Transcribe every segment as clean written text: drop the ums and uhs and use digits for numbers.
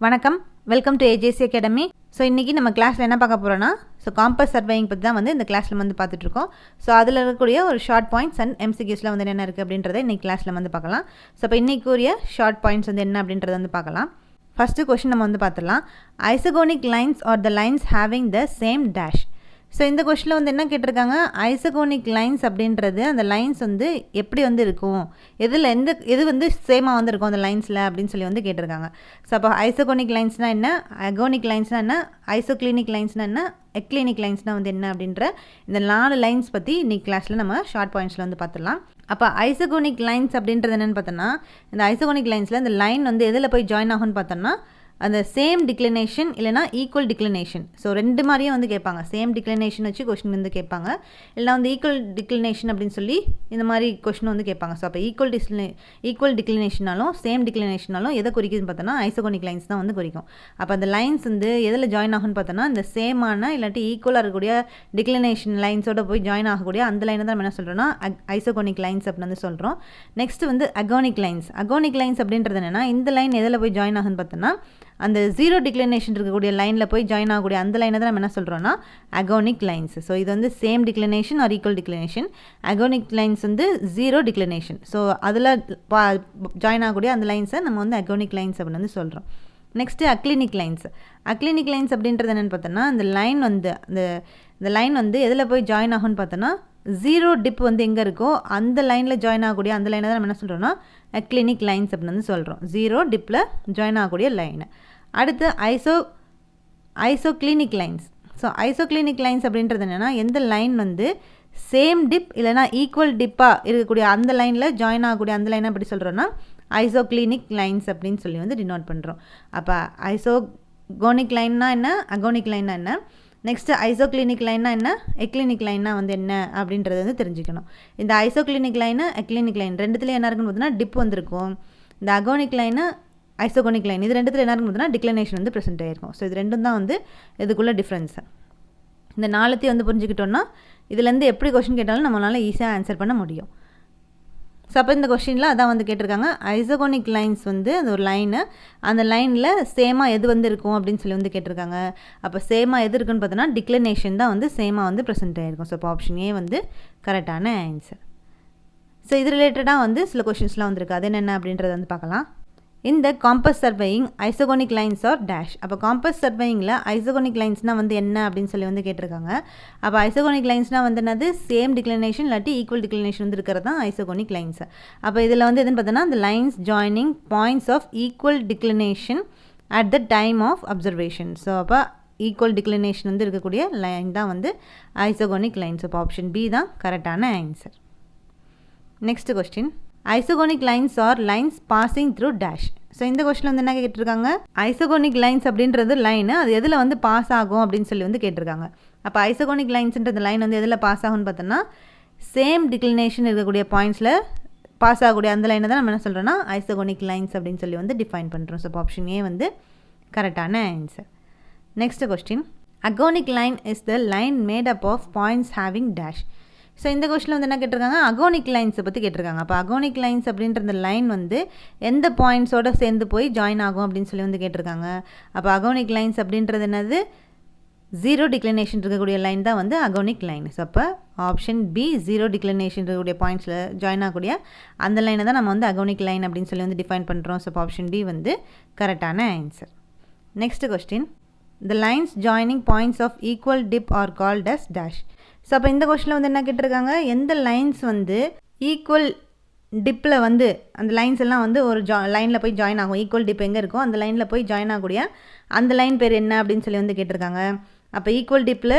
வணக்கம், welcome to AJC academy. So இன்றைக்கி நம்ம கிளாஸில் என்ன பார்க்க போகிறோன்னா, காம்பஸ் சர்வேயிங் பற்றி தான் இந்த கிளாஸில் பார்த்துட்ருக்கோம். ஸோ அதில் இருக்கக்கூடிய ஒரு ஷார்ட் பாயிண்ட்ஸ் அண்ட் எம்சிக்யூஸில் என்ன இருக்குது அப்படின்றத இன்றைக்கி கிளாஸில் பார்க்கலாம். ஸோ இப்போ இன்றைக்குரிய ஷார்ட் பாயிண்ட்ஸ் என்ன அப்படின்றத பார்க்கலாம். ஃபஸ்ட்டு கொஷின் நம்ம பார்த்துடலாம். Isogonic lines are the lines having the same dash. So இந்த கொஷனில் என்ன கேட்டிருக்காங்க, ஐசோகோனிக் லைன்ஸ் அப்படின்றது அந்த லைன்ஸ் எப்படி இருக்கும், எது சேமாக இருக்கும் அந்த லைன்ஸில் அப்படின்னு சொல்லி கேட்டிருக்காங்க. ஸோ அப்போ ஐசோகோனிக் லைன்ஸ்னால் என்ன, அகோனிக் லைன்ஸ்னால் என்ன, ஐசோக்ளினிக் லைன்ஸ்னால் என்ன, எக்ளினிக் லைன்ஸ்னால் என்ன அப்படின்ற இந்த 4 லைன்ஸ் பற்றி இன்றைக்கி கிளாஸில் நம்ம ஷார்ட் பாயிண்ட்ஸில் பார்த்துடலாம். அப்போ ஐசோகோனிக் லைன்ஸ் அப்படின்றது என்னென்னு பார்த்தோன்னா, இந்த ஐசோகோனிக் லைன்ஸில் இந்த லைன் எதில் போய் ஜாயின் ஆகும்னு பார்த்தோன்னா, அந்த சேம் டிக்ளினேஷன் இல்லைனா ஈக்குவல் டிக்ளினேஷன். ஸோ ரெண்டு மாதிரியும் கேட்பாங்க. சேம் டிக்ளினேஷன் வச்சு கொஷின் கேட்பாங்க, இல்லைனா ஈக்குவல் டிக்ளினேஷன் அப்படின்னு சொல்லி இந்த மாதிரி கொஷின் கேட்பாங்க. ஸோ அப்போ ஈக்குவல் டிக்ளினேஷனாலும் சேம் டிக்ளினேஷனாலும் எதை குறிக்குதுன்னு பார்த்தோன்னா ஐசோகோனிக் லைன்ஸ் தான் குறிக்கும். அப்போ அந்த லைன்ஸ் எதில் ஜாயின் ஆகும்னு பார்த்தோன்னா, இந்த சேமான இல்லாட்டி ஈக்குவலாக இருக்கக்கூடிய டிக்ளினேஷன் லைன்ஸோட போய் ஜாயின் ஆகக்கூடிய அந்த லைனை தான் நம்ம என்ன சொல்கிறோன்னா ஐசோகோனிக் லைன்ஸ் அப்படின்னு சொல்கிறோம். Next agonic lines. Agonic lines அப்படின்றது என்னென்னா, இந்த லைன் எதில் போய் ஜாயின் ஆகுன்னு பார்த்தோன்னா, அந்த ஜீரோ டிக்ளினேஷன் இருக்கக்கூடிய லைனில் போய் ஜாயின் ஆகக்கூடிய அந்த லைனை தான் நம்ம என்ன சொல்கிறோன்னா அகோனிக் லைன்ஸ். ஸோ இது same declination or equal declination. Agonic lines zero declination. So அதில் ஜாயின் ஆகக்கூடிய அந்த லைன்ஸை நம்ம அகோனிக் லைன்ஸ் அப்படின்னு சொல்கிறோம். Next aclinic lines. Aclinic lines அப்படின்றது என்னென்னு பார்த்தோன்னா, அந்த லைன் இந்த லைன் எதில் போய் ஜாயின் ஆகும்னு பார்த்தோன்னா, ஜீரோ டிப் எங்கே இருக்கோ அந்த லைனில் ஜாயின் ஆகக்கூடிய அந்த லைனை தான் நம்ம என்ன சொல்கிறோன்னா அக்ளினிக் லைன்ஸ் அப்படின்னு சொல்கிறோம். ஜீரோ டிப்பில் ஜாயின் ஆகக்கூடிய லைன். அடுத்து ஐசோக்ளினிக் லைன்ஸ். ஸோ ஐசோக்ளினிக் லைன்ஸ் அப்படின்றது என்னென்னா, எந்த லைன் சேம் டிப் இல்லைனா ஈக்குவல் டிப்பாக இருக்கக்கூடிய அந்த லைனில் ஜாயின் ஆகக்கூடிய அந்த லைனை எப்படி சொல்கிறோன்னா ஐசோக்ளினிக் லைன்ஸ் அப்படின்னு சொல்லி டினோட் பண்ணுறோம். அப்போ ஐசோகோனிக் லைன்னா என்ன, அகோனிக் லைன்னா என்ன, நெக்ஸ்ட்டு ஐசோக்ளினிக் லைன்னா என்ன, எக்ளினிக் லைன்னா என்ன அப்படின்றது தெரிஞ்சுக்கணும். இந்த ஐசோக்ளினிக் லைனு எக்ளினிக் லைன் ரெண்டுத்துலேயும் என்ன இருக்குன்னு பார்த்தீங்கன்னா டிப் இருக்கும். இந்த அகோனிக் லைனு ஐசோகோனிக் லைன் இது ரெண்டுத்தில் என்ன இருக்குன்னு பார்த்தீங்கன்னா டிக்ளினேஷன் ப்ரெசென்ட் ஆகிருக்கும். ஸோ இது ரெண்டும் தான் இதுக்குள்ள டிஃப்ரென்ஸு. இந்த 4த்தையும் புரிஞ்சுக்கிட்டோன்னா இதுலேருந்து எப்படி கொஷின் கேட்டாலும் நம்மளால் ஈஸியாக ஆன்சர் பண்ண முடியும். ஸோ அப்போ இந்த கொஷினில் அதான் கேட்டிருக்காங்க, ஐசோகோனிக் லைன்ஸ் அது ஒரு லைனு, அந்த லைனில் சேமாக எது இருக்கும் அப்படின்னு சொல்லி கேட்டிருக்காங்க. அப்போ சேமாக எது இருக்குன்னு பார்த்தோன்னா டிக்ளினேஷன் தான் சேமாக ப்ரெசென்ட் ஆகிருக்கும். ஸோ இப்போ ஆப்ஷன் ஏ கரெக்டான ஆன்சர். ஸோ இது ரிலேட்டடாக சில கொஷின்ஸ்லாம் வந்திருக்கு. அது என்னென்ன அப்படின்றத பார்க்கலாம். இந்த compass surveying isogonic lines are dash. அப்போ காம்பஸ் சர்வேயிங்கில் ஐசோகோனிக் லைன்ஸ்னால் என்ன அப்படின்னு சொல்லி கேட்டிருக்காங்க. அப்போ ஐசோகோனிக் லைன்ஸ்னால் என்னது, சேம் டிக்ளினேஷன் இல்லாட்டி ஈக்குவல் டிக்ளினேஷன் இருக்கிறது தான் ஐசோகோனிக் லைன்ஸ். அப்போ இதில் எதுன்னு பார்த்தோன்னா, இந்த lines joining points of equal declination at the time of observation. So அப்போ ஈக்குவல் டிக்ளினேஷன் இருக்கக்கூடிய லைன் தான் ஐசோகோனிக் லைன்ஸ். அப்போ ஆப்ஷன் பி தான் கரெக்டான answer. Next question, isogonic lines are lines passing through dash. So இந்த கொஸ்டின் என்ன கேட்டிருக்காங்க, ஐசோகோனிக் lines அப்படின்றது லைனு, அது எதில் பாஸ் ஆகும் அப்படின்னு சொல்லி கேட்டிருக்காங்க. அப்போ ஐசோகோனிக் லைன்ஸ்ன்றது லைன் எதில் பாஸ் ஆகும்னு பார்த்தோன்னா, சேம் டிக்ளினேஷன் இருக்கக்கூடிய பாயிண்ட்ஸில் பாஸ் ஆகக்கூடிய அந்த லைனை தான் நம்ம என்ன சொல்கிறோன்னா ஐசோகோனிக் லைன்ஸ் அப்படின்னு சொல்லி டிஃபைன் பண்ணுறோம். ஸோ ஆப்ஷன் ஏ கரெக்டான answer. Next question, agonic line is the line made up of points having dash. So இந்த கொஸ்டினில் என்ன கேட்டிருக்காங்க, அகோனிக் லைன்ஸை பற்றி கேட்டிருக்காங்க. அப்போ அகோனிக் லைன்ஸ் அப்படின்ற இந்த லைன் எந்த பாயிண்ட்ஸோடு சேர்ந்து போய் ஜாயின் ஆகும் அப்படின்னு சொல்லி கேட்டிருக்காங்க. அப்போ அகோனிக் லைன்ஸ் அப்படின்றது என்னது, ஜீரோ டிக்ளினேஷன் இருக்கக்கூடிய லைன் தான் அகோனிக் லைன். ஸோ அப்போ ஆப்ஷன் பி ஜீரோ டிக்ளினேஷன் இருக்கக்கூடிய பாயிண்ட்ஸில் ஜாயின் ஆகக்கூடிய அந்த லைனை தான் நம்ம அகோனிக் லைன் அப்படின்னு சொல்லி டிஃபைன் பண்ணுறோம். ஸோ ஆப்ஷன் பி கரெக்டான answer. Next question, the lines joining points of equal dip are called as dash. So அப்போ இந்த கொஸ்டினில் என்ன கேட்டிருக்காங்க, எந்த லைன்ஸ் ஈக்குவல் டிப்பில் அந்த லைன்ஸ் எல்லாம் ஒரு லைனில் போய் ஜாயின் ஆகும், ஈக்குவல் டிப் எங்கே இருக்கோ அந்த லைனில் போய் ஜாயின் ஆகக்கூடிய அந்த லைன் பேர் என்ன அப்படின்னு சொல்லி கேட்டிருக்காங்க. அப்போ ஈக்குவல் டிப்பில்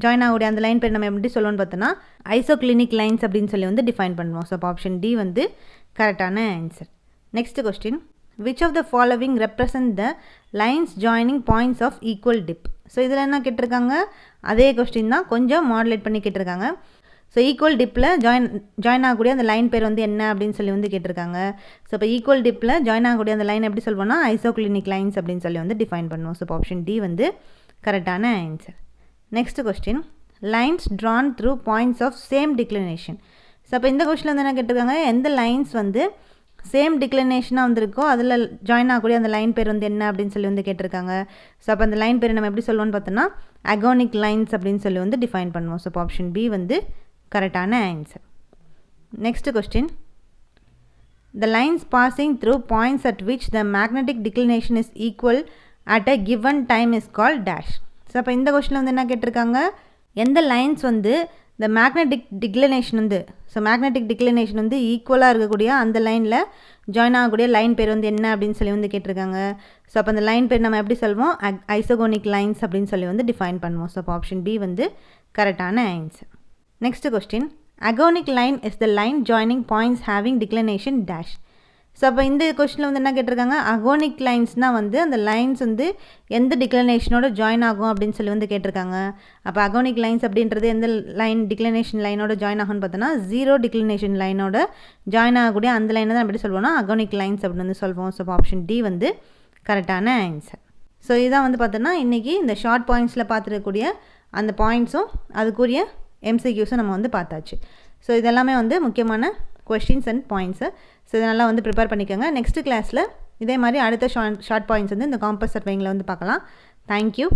ஜாயின் ஆகக்கூடிய அந்த லைன் பேர் நம்ம எப்படி சொல்லுவோம்னு பார்த்தோன்னா ஐசோக்ளினிக் லைன்ஸ் அப்படின்னு சொல்லி டிஃபைன் பண்ணுவோம். ஸோ அப்போ ஆப்ஷன் டி கரெக்டான answer. Next question, which of the following represent the lines joining points of equal dip. So இதில் என்ன கேட்டிருக்காங்க, அதே கொஸ்டின் தான் கொஞ்சம் மாடுலேட் பண்ணி கேட்டிருக்காங்க. ஸோ ஈக்குவல் டிப்பில் ஜாயின் ஆகக்கூடிய அந்த லைன் பேர் என்ன அப்படின்னு சொல்லி கேட்டிருக்காங்க. ஸோ இப்போ ஈக்குவல் டிப்பில் ஜாயின் ஆகக்கூடிய அந்த லைன் எப்படி சொல்வோம்னா ஐசோக்ளினிக் லைன்ஸ் அப்படின்னு சொல்லி டிஃபைன் பண்ணுவோம். ஸோ இப்போ ஆப்ஷன் டி கரெக்டான answer. Next question, lines drawn through points of same declination. So அப்போ இந்த கொஸ்டினில் என்ன கேட்டிருக்காங்க, எந்த லைன்ஸ் சேம் டிக்ளினேஷனாக வந்திருக்கோ அதில் ஜாயின் ஆகக்கூடிய அந்த லைன் பேர் வந்து என்ன அப்படின்னு சொல்லி வந்து கேட்டிருக்காங்க. ஸோ அப்போ அந்த லைன் பேர் நம்ம எப்படி சொல்லுவோம்னு பார்த்தோன்னா அகோனிக் லைன்ஸ் அப்படின்னு சொல்லி வந்து டிஃபைன் பண்ணுவோம். ஸோ இப்போ ஆப்ஷன் பி வந்து கரெக்டான answer. Next question, the lines passing through points at which the magnetic declination is equal at a given time is called dash. So அப்போ இந்த கொஸ்டினில் வந்து என்ன கேட்டிருக்காங்க, எந்த லைன்ஸ் வந்து இந்த மேக்னெட்டிக் டிக்ளினேஷன் வந்து மேக்னெட்டிக் டிக்ளினேஷன் வந்து ஈக்குவலாக இருக்கக்கூடிய அந்த லைனில் ஜாயின் ஆகக்கூடிய லைன் பேர் வந்து என்ன அப்படின்னு சொல்லி வந்து கேட்டிருக்காங்க. ஸோ அப்போ அந்த லைன் பேர் நம்ம எப்படி சொல்வோம், ஐசோகோனிக் லைன்ஸ் அப்படின்னு சொல்லி வந்து டிஃபைன் பண்ணுவோம். ஸோ அப்போ ஆப்ஷன் பி வந்து கரெக்டான answer. Next question, agonic line is the line joining points having declination dash. So அப்போ இந்த கொஸ்டினில் வந்து என்ன கேட்டிருக்காங்க, அகோனிக் லைன்ஸ்னால் வந்து அந்த லைன்ஸ் வந்து எந்த டிக்ளினேஷனோட ஜாயின் ஆகும் அப்படின்னு சொல்லி வந்து கேட்டிருக்காங்க. அப்போ அகோனிக் லைன்ஸ் அப்படின்றது எந்த லைன் டிக்ளினேஷன் லைனோட ஜாயின் ஆகும்னு பார்த்தோன்னா ஜீரோ டிக்ளினேஷன் லைனோட ஜாயின் ஆகக்கூடிய அந்த லைனை தான் எப்படி சொல்லுவோம்னா அகோனிக் லைன்ஸ் அப்படின்னு வந்து சொல்வோம். ஸோ ஆப்ஷன் டி வந்து கரெக்டான ஆன்சர். ஸோ இதான் வந்து பார்த்தோன்னா இன்றைக்கி இந்த ஷார்ட் பாயிண்ட்ஸில் பார்த்துருக்கக்கூடிய அந்த பாயிண்ட்ஸும் அதுக்குரிய எம்சிக்யூஸும் நம்ம வந்து பார்த்தாச்சு. ஸோ இதெல்லாமே வந்து முக்கியமான கொஸ்டின்ஸ் அண்ட் பாயிண்ட்ஸு. ஸோ இதெல்லாம் வந்து ப்ரிப்பேர் பண்ணிக்கோங்க. நெக்ஸ்ட் கிளாஸில் இதே மாதிரி அடுத்த ஷார்ட் பாயிண்ட்ஸ் வந்து இந்த காம்பஸ் சர்வேயிங்கில் வந்து பார்க்கலாம். தேங்க்யூ.